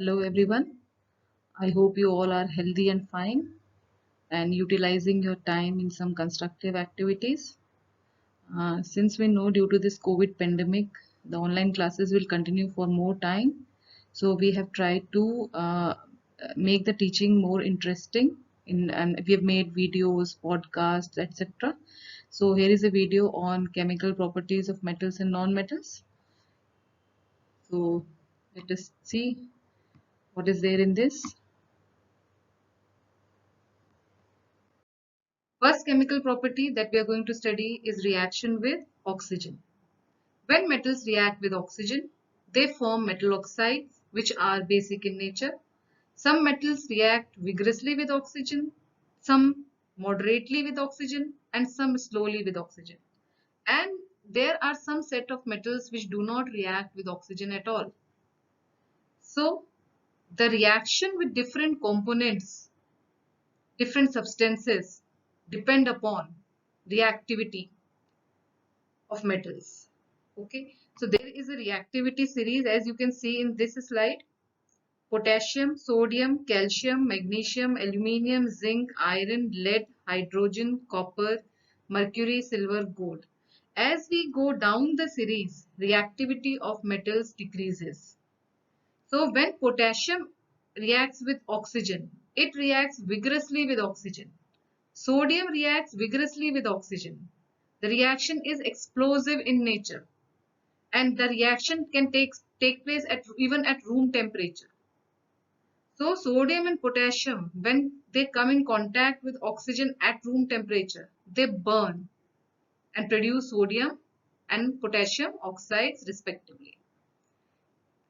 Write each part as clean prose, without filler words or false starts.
Hello everyone. I hope you all are healthy and fine and utilizing your time in some constructive activities. Since we know due to this COVID pandemic, the online classes will continue for more time. So we have tried to make the teaching more interesting and we have made videos, podcasts, etc. So here is a video on chemical properties of metals and non-metals. So let us see what is there in this. First chemical property that we are going to study is reaction with oxygen. When metals react with oxygen, they form metal oxides, which are basic in nature. Some metals react vigorously with oxygen, some moderately with oxygen, and some slowly with oxygen. And there are some set of metals which do not react with oxygen at all. So, the reaction with different components, different substances, depend upon reactivity of metals. Okay, so there is a reactivity series as you can see in this slide: potassium, sodium, calcium, magnesium, aluminium, zinc, iron, lead, hydrogen, copper, mercury, silver, gold. As we go down the series, reactivity of metals decreases. So when potassium reacts with oxygen, it reacts vigorously with oxygen. Sodium reacts vigorously with oxygen. The reaction is explosive in nature and the reaction can take place at even at room temperature. So sodium and potassium, when they come in contact with oxygen at room temperature, they burn and produce sodium and potassium oxides respectively.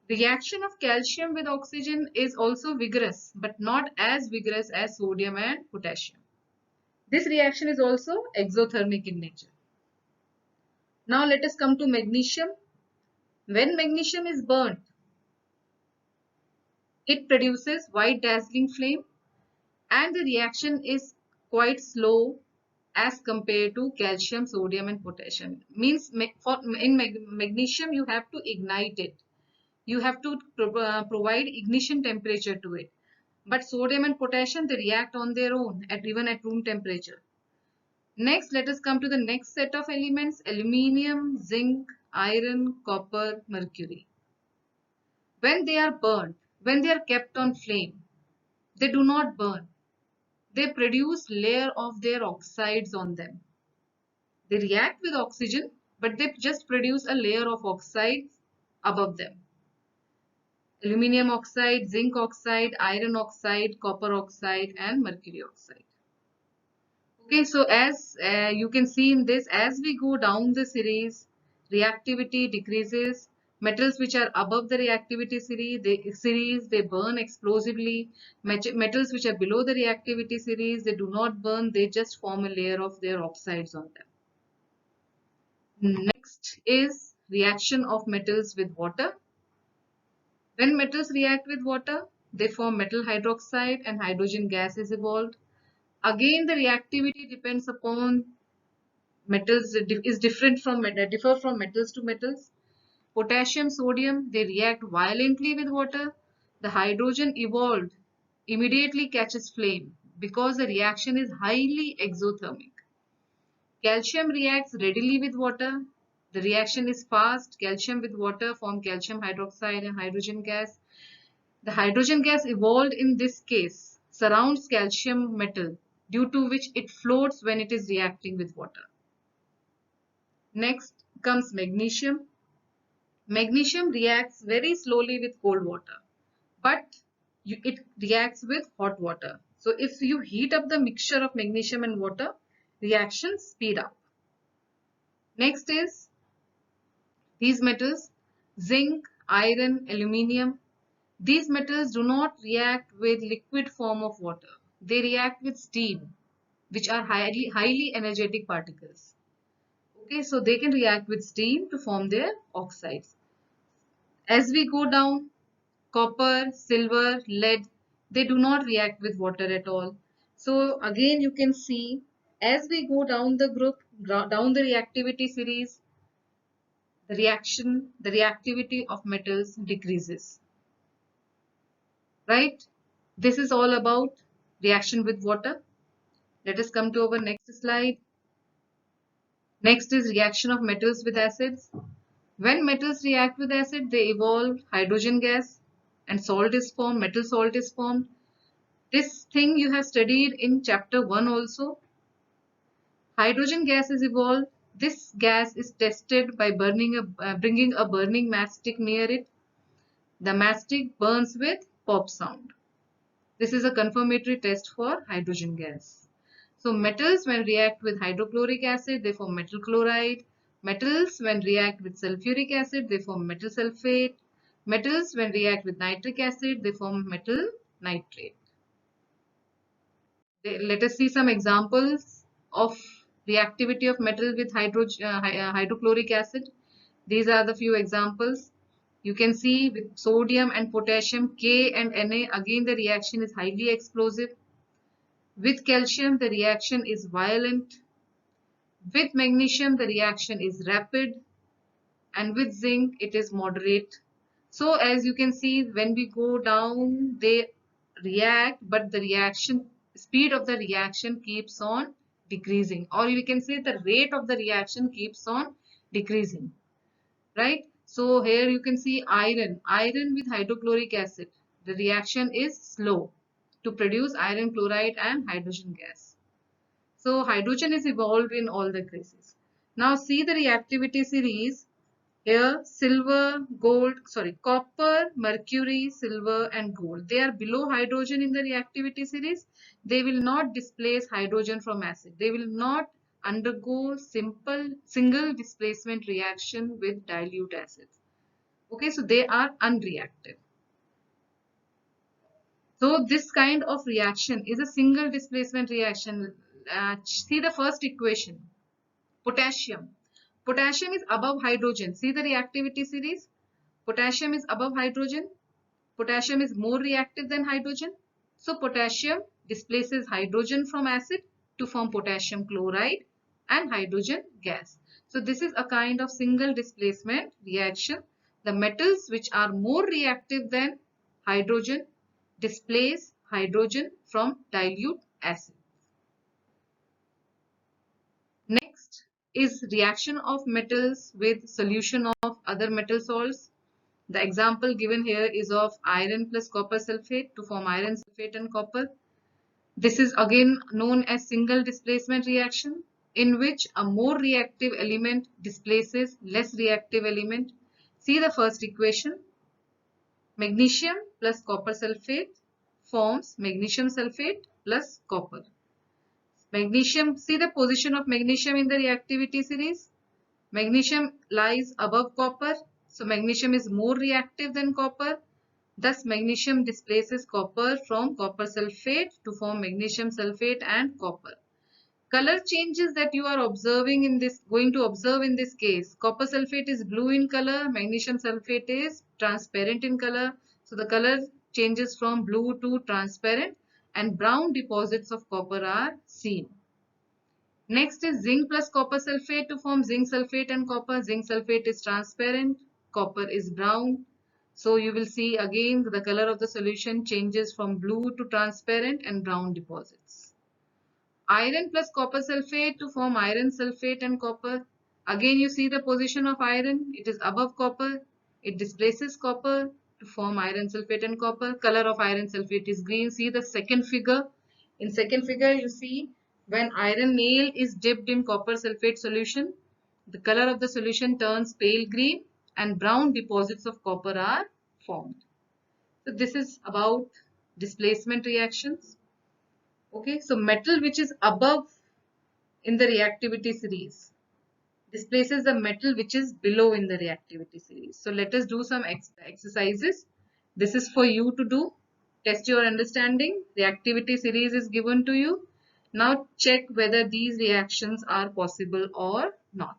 Reaction of calcium with oxygen is also vigorous, but not as vigorous as sodium and potassium. This reaction is also exothermic in nature. Now let us come to magnesium. When magnesium is burnt, it produces white dazzling flame and the reaction is quite slow as compared to calcium, sodium and potassium. Means in magnesium you have to ignite it. You have to provide ignition temperature to it. But sodium and potassium, they react on their own even at room temperature. Next, let us come to the next set of elements: aluminium, zinc, iron, copper, mercury. When they are burnt, when they are kept on flame, they do not burn. They produce layer of their oxides on them. They react with oxygen, but they just produce a layer of oxides above them. Aluminium oxide, zinc oxide, iron oxide, copper oxide, and mercury oxide. Okay, so as you can see in this, as we go down the series, reactivity decreases. Metals which are above the reactivity series, they burn explosively. Metals which are below the reactivity series, they do not burn, they just form a layer of their oxides on them. Next is reaction of metals with water. When metals react with water, they form metal hydroxide and hydrogen gas is evolved. Again, the reactivity depends upon metals, is differ from metals to metals. Potassium, sodium, they react violently with water. The hydrogen evolved immediately catches flame because the reaction is highly exothermic. Calcium reacts readily with water. The reaction is fast. Calcium with water form calcium hydroxide and hydrogen gas. The hydrogen gas evolved in this case surrounds calcium metal, due to which it floats when it is reacting with water. Next comes magnesium. Magnesium reacts very slowly with cold water, but it reacts with hot water. So if you heat up the mixture of magnesium and water, reactions speed up. Next is these metals: zinc, iron, aluminium. These metals do not react with liquid form of water. They react with steam, which are highly energetic particles. Okay, so they can react with steam to form their oxides. As we go down, copper, silver, lead, they do not react with water at all. So again you can see as we go down the group, down the reactivity series, the reactivity of metals decreases. right? This is all about reaction with water. Let us come to our next slide. Next is reaction of metals with acids. When metals react with acid, they evolve hydrogen gas and salt is formed, metal salt is formed. This thing you have studied in chapter 1 also. Hydrogen gas is evolved. This gas is tested by bringing a burning matchstick near it. The matchstick burns with pop sound. This is a confirmatory test for hydrogen gas. So metals when react with hydrochloric acid, they form metal chloride. Metals when react with sulfuric acid, they form metal sulfate. Metals when react with nitric acid, they form metal nitrate. Let us see some examples of reactivity of metal with hydrochloric acid. These are the few examples. You can see with sodium and potassium, K and Na, again the reaction is highly explosive. With calcium, the reaction is violent. With magnesium, the reaction is rapid. And with zinc, it is moderate. So as you can see, when we go down, they react, but the reaction speed of the reaction keeps on decreasing, or you can say the rate of the reaction keeps on decreasing, right? So here you can see iron with hydrochloric acid. The reaction is slow to produce iron chloride and hydrogen gas. So hydrogen is evolved in all the cases. Now see the reactivity series. Here copper, mercury, silver and gold. They are below hydrogen in the reactivity series. They will not displace hydrogen from acid. They will not undergo single displacement reaction with dilute acids. Okay, so they are unreactive. So this kind of reaction is a single displacement reaction. See the first equation. Potassium. Potassium is above hydrogen. See the reactivity series. Potassium is above hydrogen. Potassium is more reactive than hydrogen. So potassium displaces hydrogen from acid to form potassium chloride and hydrogen gas. So this is a kind of single displacement reaction. The metals which are more reactive than hydrogen displace hydrogen from dilute acid. Next is reaction of metals with solution of other metal salts. The example given here is of iron plus copper sulfate to form iron sulfate and copper. This is again known as single displacement reaction, in which a more reactive element displaces less reactive element. See the first equation. Magnesium plus copper sulfate forms magnesium sulfate plus copper. Magnesium, see the position of magnesium in the reactivity series. Magnesium lies above copper, so magnesium is more reactive than copper. Thus, magnesium displaces copper from copper sulfate to form magnesium sulfate and copper. Color changes that you are going to observe in this case. Copper sulfate is blue in color, magnesium sulfate is transparent in color. So the color changes from blue to transparent and brown deposits of copper are seen. Next is zinc plus copper sulfate to form zinc sulfate and copper. Zinc sulfate is transparent, copper is brown. So you will see again the color of the solution changes from blue to transparent and brown deposits. Iron plus copper sulfate to form iron sulfate and copper. Again you see the position of iron, it is above copper, it displaces copper to form iron sulfate and copper. Color of iron sulfate is green. See the second figure. In second figure you see when iron nail is dipped in copper sulfate solution, the color of the solution turns pale green and brown deposits of copper are formed. So this is about displacement reactions. Okay, so metal which is above in the reactivity series displaces the metal which is below in the reactivity series. So let us do some exercises. This is for you to do. Test your understanding. Reactivity series is given to you. Now check whether these reactions are possible or not.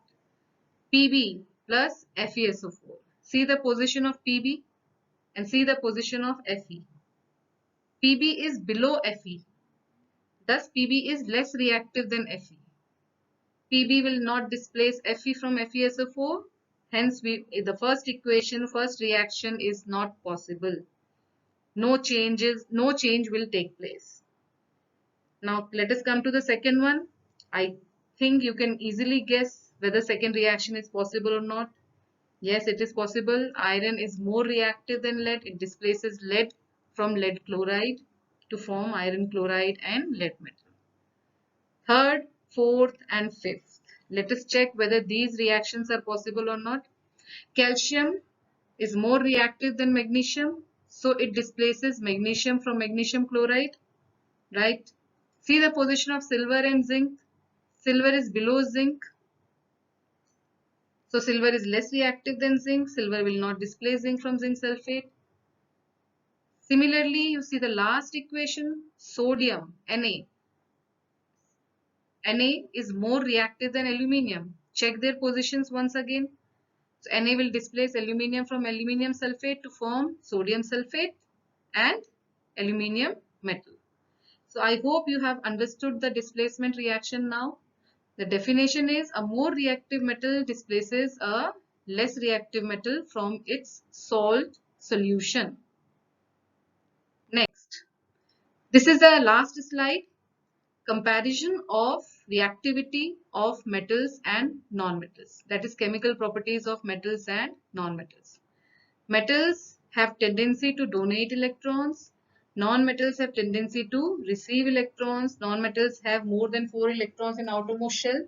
Pb plus FeSO4. See the position of Pb and see the position of Fe. Pb is below Fe. Thus Pb is less reactive than Fe. Pb will not displace Fe from FeSO4. Hence the first reaction is not possible. no change will take place. Now let us come to the second one. I think you can easily guess whether second reaction is possible or not. Yes, it is possible. Iron is more reactive than lead. It displaces lead from lead chloride to form iron chloride and lead metal. Third, fourth, and fifth. Let us check whether these reactions are possible or not. Calcium is more reactive than magnesium, so it displaces magnesium from magnesium chloride, right? See the position of silver and zinc. Silver is below zinc, so silver is less reactive than zinc. Silver will not displace zinc from zinc sulfate. Similarly, you see the last equation, sodium, Na. Na is more reactive than aluminium. Check their positions once again. So Na will displace aluminium from aluminium sulfate to form sodium sulfate and aluminium metal. So I hope you have understood the displacement reaction now. The definition is a more reactive metal displaces a less reactive metal from its salt solution. Next, this is the last slide. Comparison of reactivity of metals and non-metals. That is chemical properties of metals and non-metals. Metals have tendency to donate electrons. Non-metals have tendency to receive electrons. Non-metals have more than 4 electrons in outermost shell.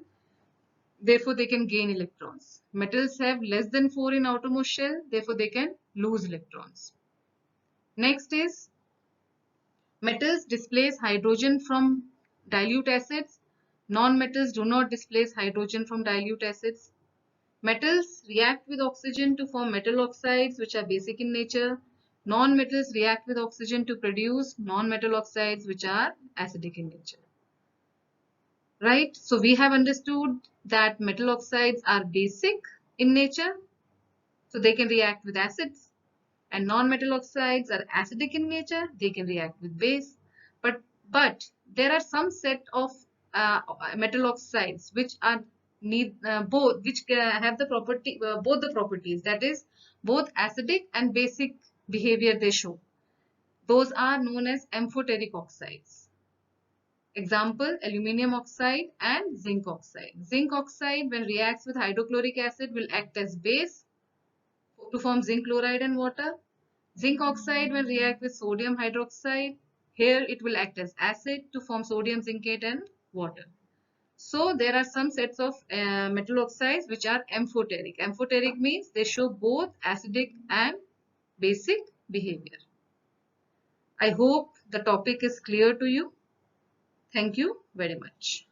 Therefore, they can gain electrons. Metals have less than 4 in outermost shell. Therefore, they can lose electrons. Next is metals displace hydrogen from dilute acids. Non-metals do not displace hydrogen from dilute acids. Metals react with oxygen to form metal oxides, which are basic in nature. Non-metals react with oxygen to produce non-metal oxides, which are acidic in nature. Right? So we have understood that metal oxides are basic in nature, so they can react with acids. And non-metal oxides are acidic in nature, they can react with base. But there are some set of metal oxides which are have the property both the properties, that is both acidic and basic behavior they show. Those are known as amphoteric oxides. Example, aluminium oxide and zinc oxide. Zinc oxide, when reacts with hydrochloric acid, will act as base to form zinc chloride and water. Zinc oxide, when react with sodium hydroxide, here it will act as acid to form sodium zincate and water. So there are some sets of metal oxides which are amphoteric. Amphoteric means they show both acidic and basic behavior. I hope the topic is clear to you. Thank you very much.